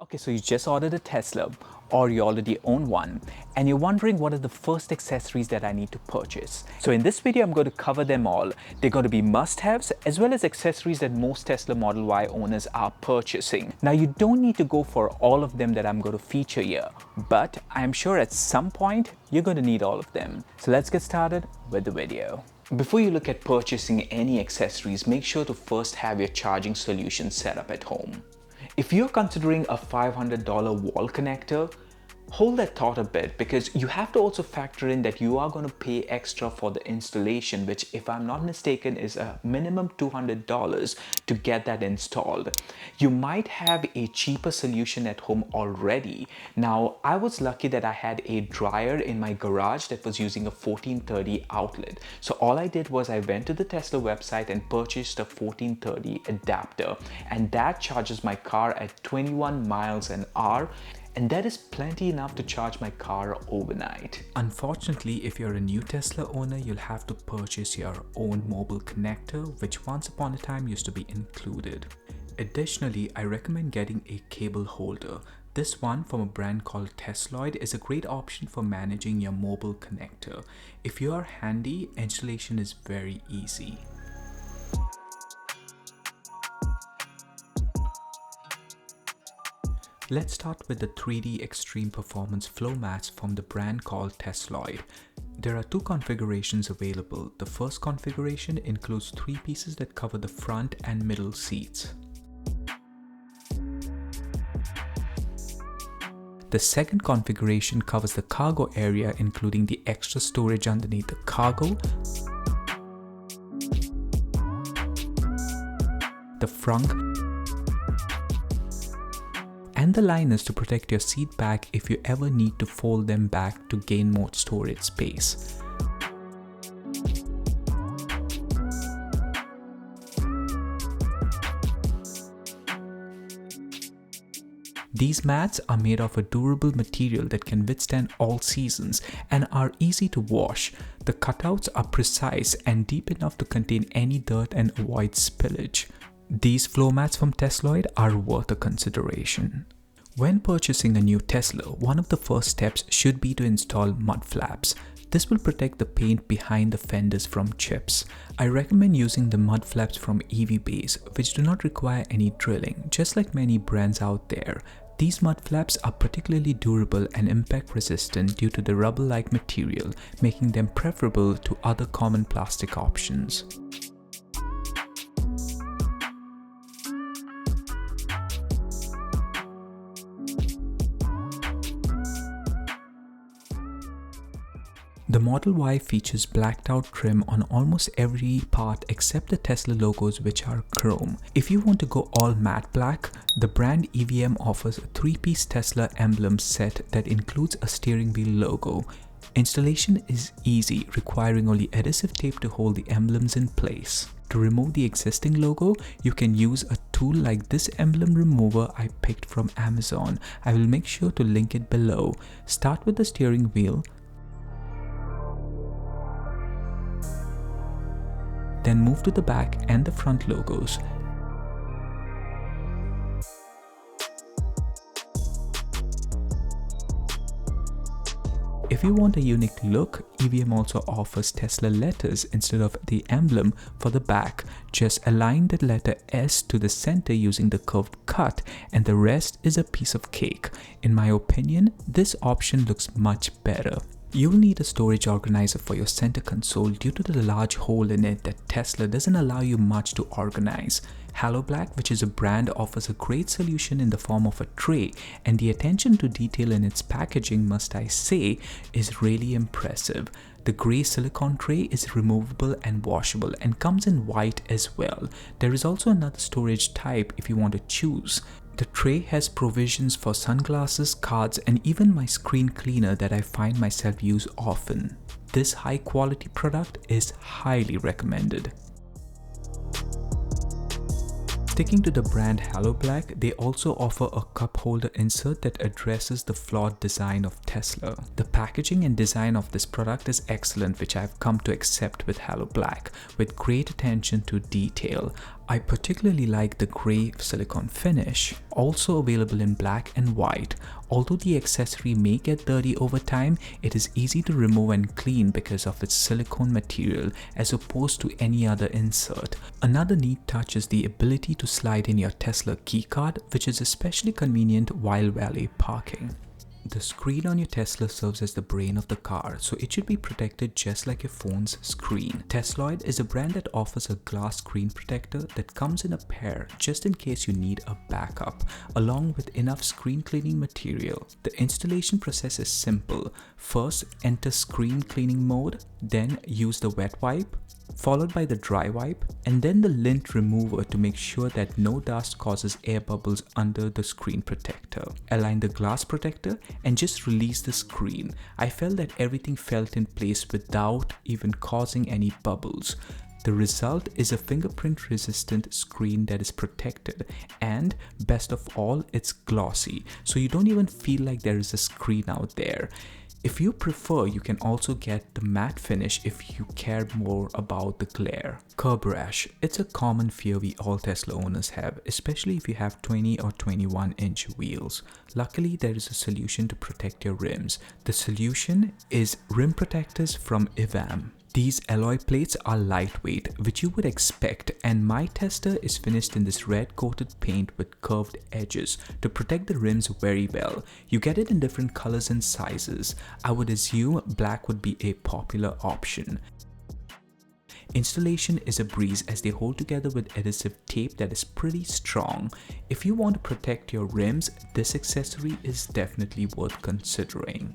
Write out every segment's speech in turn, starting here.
Okay, so you just ordered a Tesla or you already own one and you're wondering what are the first accessories that I need to purchase. So in this video, I'm going to cover them all. They're going to be must-haves as well as accessories that most Tesla Model Y owners are purchasing. Now, you don't need to go for all of them that I'm going to feature here, but I'm sure at some point you're going to need all of them. So let's get started with the video. Before you look at purchasing any accessories, make sure to first have your charging solution set up at home. If you're considering a $500 wall connector, hold that thought a bit because you have to also factor in that you are going to pay extra for the installation, which if I'm not mistaken is a minimum $200 to get that installed. You might have a cheaper solution at home already. Now, I was lucky that I had a dryer in my garage that was using a 1430 outlet. So all I did was I went to the Tesla website and purchased a 1430 adapter, and that charges my car at 21 miles an hour. And that is plenty enough to charge my car overnight. Unfortunately, if you're a new Tesla owner, you'll have to purchase your own mobile connector, which once upon a time used to be included. Additionally, I recommend getting a cable holder. This one from a brand called Tesloid is a great option for managing your mobile connector. If you are handy, installation is very easy. Let's start with the 3D Extreme Performance flow mats from the brand called Tesloid. There are two configurations available. The first configuration includes 3 pieces that cover the front and middle seats. The second configuration covers the cargo area, including the extra storage underneath the cargo, the frunk, and the liners to protect your seat back if you ever need to fold them back to gain more storage space. These mats are made of a durable material that can withstand all seasons and are easy to wash. The cutouts are precise and deep enough to contain any dirt and avoid spillage. These floor mats from Tesloid are worth a consideration. When purchasing a new Tesla, one of the first steps should be to install mud flaps. This will protect the paint behind the fenders from chips. I recommend using the mud flaps from EV Base, which do not require any drilling, just like many brands out there. These mud flaps are particularly durable and impact resistant due to the rubber-like material, making them preferable to other common plastic options. The Model Y features blacked out trim on almost every part except the Tesla logos, which are chrome. If you want to go all matte black, the brand EVM offers a 3-piece Tesla emblem set that includes a steering wheel logo. Installation is easy, requiring only adhesive tape to hold the emblems in place. To remove the existing logo, you can use a tool like this emblem remover I picked from Amazon. I will make sure to link it below. Start with the steering wheel, then move to the back and the front logos. If you want a unique look, EVM also offers Tesla letters instead of the emblem for the back. Just align the letter S to the center using the curved cut, and the rest is a piece of cake. In my opinion, this option looks much better. You will need a storage organizer for your center console due to the large hole in it that Tesla doesn't allow you much to organize. Halo Black, which is a brand, offers a great solution in the form of a tray, and the attention to detail in its packaging, must I say, is really impressive. The grey silicone tray is removable and washable and comes in white as well. There is also another storage type if you want to choose. The tray has provisions for sunglasses, cards, and even my screen cleaner that I find myself use often. This high quality product is highly recommended. Sticking to the brand Halo Black, they also offer a cup holder insert that addresses the flawed design of Tesla. The packaging and design of this product is excellent, which I've come to accept with Halo Black, with great attention to detail. I particularly like the gray silicone finish, also available in black and white. Although the accessory may get dirty over time, it is easy to remove and clean because of its silicone material as opposed to any other insert. Another neat touch is the ability to slide in your Tesla keycard, which is especially convenient while valet parking. The screen on your Tesla serves as the brain of the car, so it should be protected just like your phone's screen. Tesloid is a brand that offers a glass screen protector that comes in a pair just in case you need a backup, along with enough screen cleaning material. The installation process is simple. First, enter screen cleaning mode, then use the wet wipe, followed by the dry wipe, and then the lint remover to make sure that no dust causes air bubbles under the screen protector. Align the glass protector and just release the screen. I felt that everything felt in place without even causing any bubbles. The result is a fingerprint resistant screen that is protected, and best of all, it's glossy, so you don't even feel like there is a screen out there. If you prefer, you can also get the matte finish if you care more about the glare. Curb rash. It's a common fear we all Tesla owners have, especially if you have 20 or 21-inch wheels. Luckily, there is a solution to protect your rims. The solution is rim protectors from EMBLEMS. These alloy plates are lightweight, which you would expect, and my Tesla is finished in this red coated paint with curved edges to protect the rims very well. You get it in different colors and sizes. I would assume black would be a popular option. Installation is a breeze as they hold together with adhesive tape that is pretty strong. If you want to protect your rims, this accessory is definitely worth considering.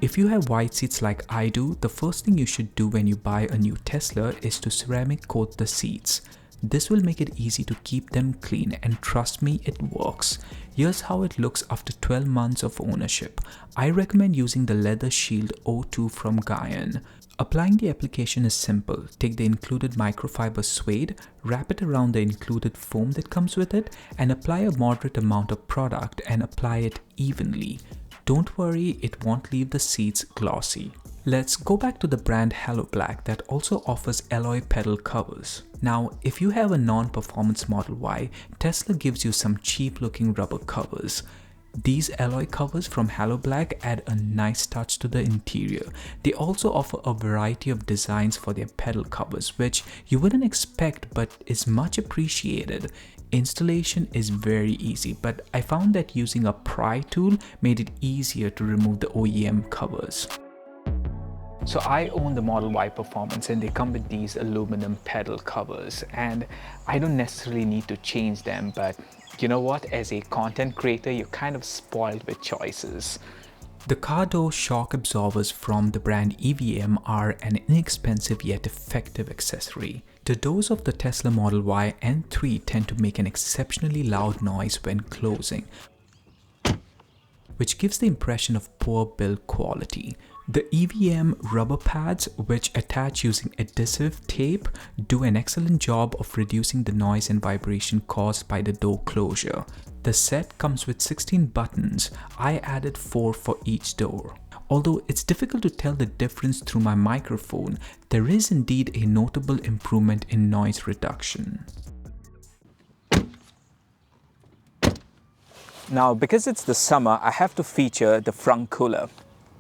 If you have white seats like I do, the first thing you should do when you buy a new Tesla is to ceramic coat the seats. This will make it easy to keep them clean, and trust me, it works. Here's how it looks after 12 months of ownership. I recommend using the Leather Shield O2 from Gyeon. Applying the application is simple. Take the included microfiber suede, wrap it around the included foam that comes with it, and apply a moderate amount of product and apply it evenly. Don't worry, it won't leave the seats glossy. Let's go back to the brand Hello Black that also offers alloy pedal covers. Now, if you have a non-performance Model Y, Tesla gives you some cheap looking rubber covers. These alloy covers from Hello Black add a nice touch to the interior. They also offer a variety of designs for their pedal covers, which you wouldn't expect but is much appreciated. Installation is very easy, but I found that using a pry tool made it easier to remove the OEM covers. So I own the Model Y Performance and they come with these aluminum pedal covers, and I don't necessarily need to change them, but you know what, as a content creator, you're kind of spoiled with choices. The car door shock absorbers from the brand EVM are an inexpensive yet effective accessory. The doors of the Tesla Model Y and 3 tend to make an exceptionally loud noise when closing, which gives the impression of poor build quality. The EVM rubber pads, which attach using adhesive tape, do an excellent job of reducing the noise and vibration caused by the door closure. The set comes with 16 buttons. I added 4 for each door. Although it's difficult to tell the difference through my microphone, there is indeed a notable improvement in noise reduction. Now, because it's the summer, I have to feature the Frunk cooler.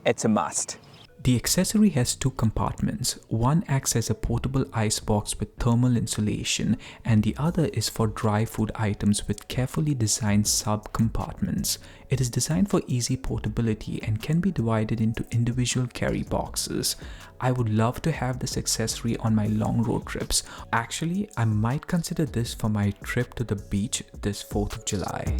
It's a must. The accessory has 2 compartments. One acts as a portable ice box with thermal insulation, and the other is for dry food items with carefully designed sub-compartments. It is designed for easy portability and can be divided into individual carry boxes. I would love to have this accessory on my long road trips. Actually, I might consider this for my trip to the beach this 4th of July.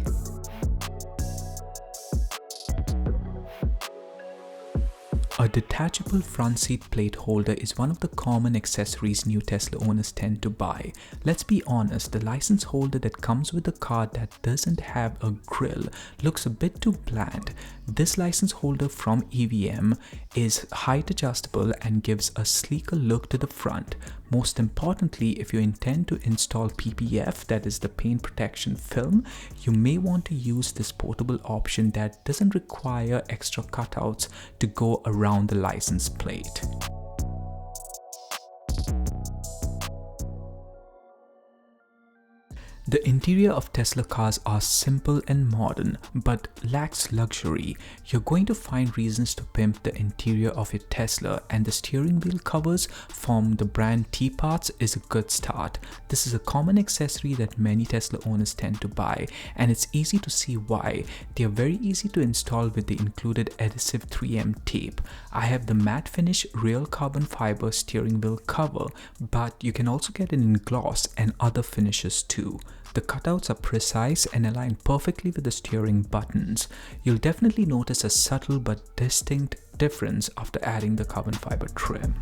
A detachable front seat plate holder is one of the common accessories new Tesla owners tend to buy. Let's be honest, the license holder that comes with the car that doesn't have a grille looks a bit too bland. This license holder from EVM is height adjustable and gives a sleeker look to the front. Most importantly, if you intend to install PPF, that is the paint protection film, you may want to use this portable option that doesn't require extra cutouts to go around the license plate. The interior of Tesla cars are simple and modern, but lacks luxury. You're going to find reasons to pimp the interior of your Tesla, and the steering wheel covers from the brand T-Parts is a good start. This is a common accessory that many Tesla owners tend to buy, and it's easy to see why. They are very easy to install with the included adhesive 3M tape. I have the matte finish real carbon fiber steering wheel cover, but you can also get it in gloss and other finishes too. The cutouts are precise and align perfectly with the steering buttons. You'll definitely notice a subtle but distinct difference after adding the carbon fiber trim.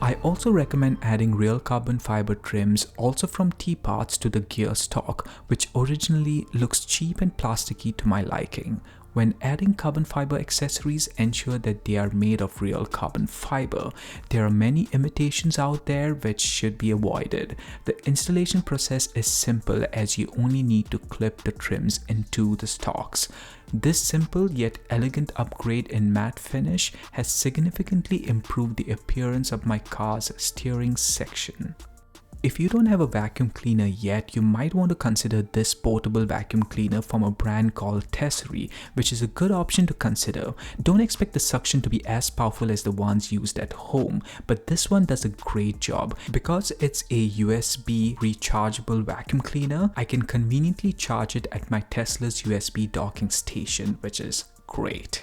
I also recommend adding real carbon fiber trims also from T-Parts to the gear stock, which originally looks cheap and plasticky to my liking. When adding carbon fiber accessories, ensure that they are made of real carbon fiber. There are many imitations out there which should be avoided. The installation process is simple, as you only need to clip the trims into the stocks. This simple yet elegant upgrade in matte finish has significantly improved the appearance of my car's steering section. If you don't have a vacuum cleaner yet, you might want to consider this portable vacuum cleaner from a brand called Tesloid, which is a good option to consider. Don't expect the suction to be as powerful as the ones used at home, but this one does a great job. Because it's a USB rechargeable vacuum cleaner, I can conveniently charge it at my Tesla's USB docking station, which is great.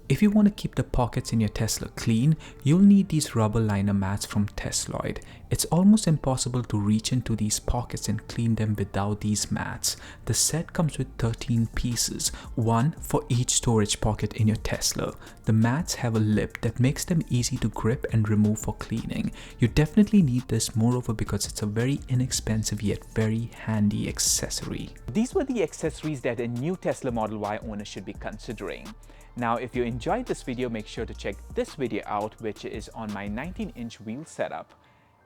If you want to keep the pockets in your Tesla clean, you'll need these rubber liner mats from Tesloid. It's almost impossible to reach into these pockets and clean them without these mats. The set comes with 13 pieces, one for each storage pocket in your Tesla. The mats have a lip that makes them easy to grip and remove for cleaning. You definitely need this, moreover, because it's a very inexpensive yet very handy accessory. These were the accessories that a new Tesla Model Y owner should be considering. Now, if you enjoyed this video, make sure to check this video out, which is on my 19-inch wheel setup.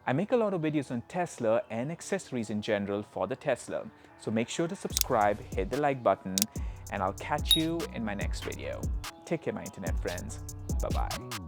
I make a lot of videos on Tesla and accessories in general for the Tesla. So make sure to subscribe, hit the like button, and I'll catch you in my next video. Take care, my internet friends. Bye-bye.